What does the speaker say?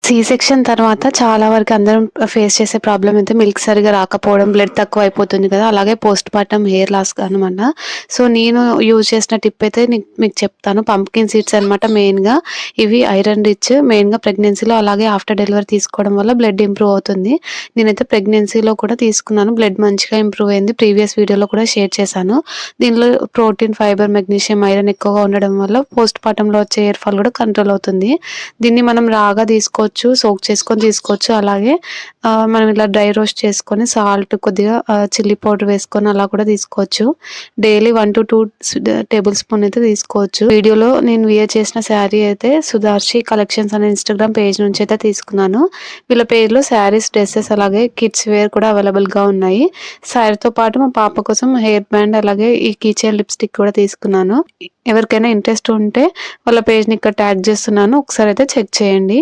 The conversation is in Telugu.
సి సెక్షన్ తర్వాత చాలా వరకు అందరం ఫేస్ చేసే ప్రాబ్లమ్ అయితే మిల్క్ సరిగ్గా రాకపోవడం, బ్లడ్ తక్కువ అయిపోతుంది కదా! అలాగే పోస్ట్ పార్టమ్ హెయిర్ లాస్ అనమాట. సో, నేను యూజ్ చేసిన టిప్ అయితే మీకు చెప్తాను. పంప్కిన్ సీడ్స్ అనమాట మెయిన్‌గా. ఇవి ఐరన్ రిచ్ మెయిన్‌గా ప్రెగ్నెన్సీలో అలాగే ఆఫ్టర్ డెలివరీ తీసుకోవడం వల్ల బ్లడ్ ఇంప్రూవ్ అవుతుంది. నేనైతే ప్రెగ్నెన్సీలో కూడా తీసుకున్నాను. బ్లడ్ మంచిగా ఇంప్రూవ్ అయింది. ప్రీవియస్ వీడియోలో కూడా షేర్ చేశాను. దీనిలో ప్రోటీన్, ఫైబర్, మెగ్నీషియం, ఐరన్ ఎక్కువగా ఉండడం వల్ల పోస్ట్ పార్టమ్‌లో వచ్చే హెయిర్ ఫాల్ కూడా కంట్రోల్ అవుతుంది. దీన్ని మనం రాగా తీసుకోవచ్చు, సోక్ చేసుకొని తీసుకోవచ్చు. అలాగే మనం ఇలా డ్రై రోస్ట్ చేసుకొని సాల్ట్ కొద్దిగా చిల్లీ పౌడర్ వేసుకొని అలా కూడా తీసుకోవచ్చు. డైలీ 1-2 టేబుల్ స్పూన్ అయితే తీసుకోవచ్చు. వీడియోలో నేను వియర్ చేసిన శారీ అయితే సుదర్శి కలెక్షన్స్ అనే ఇన్‌స్టాగ్రామ్ పేజ్ నుంచి అయితే తీసుకున్నాను. వీళ్ళ పేజ్‌లో శారీస్, డ్రెసెస్ అలాగే కిడ్స్ వేర్ కూడా అవైలబుల్‌గా ఉన్నాయి. శారీతో పాటు మా పాప కోసం హెయిర్ బ్యాండ్ అలాగే ఈ కీ చైన్ లిప్‌స్టిక్ కూడా తీసుకున్నాను. ఎవరికైనా ఇంట్రెస్ట్ ఉంటే వాళ్ళ పేజ్‌ని ఇక్కడ ట్యాగ్ చేస్తున్నాను. ఒకసారి అయితే చెక్ చేయండి.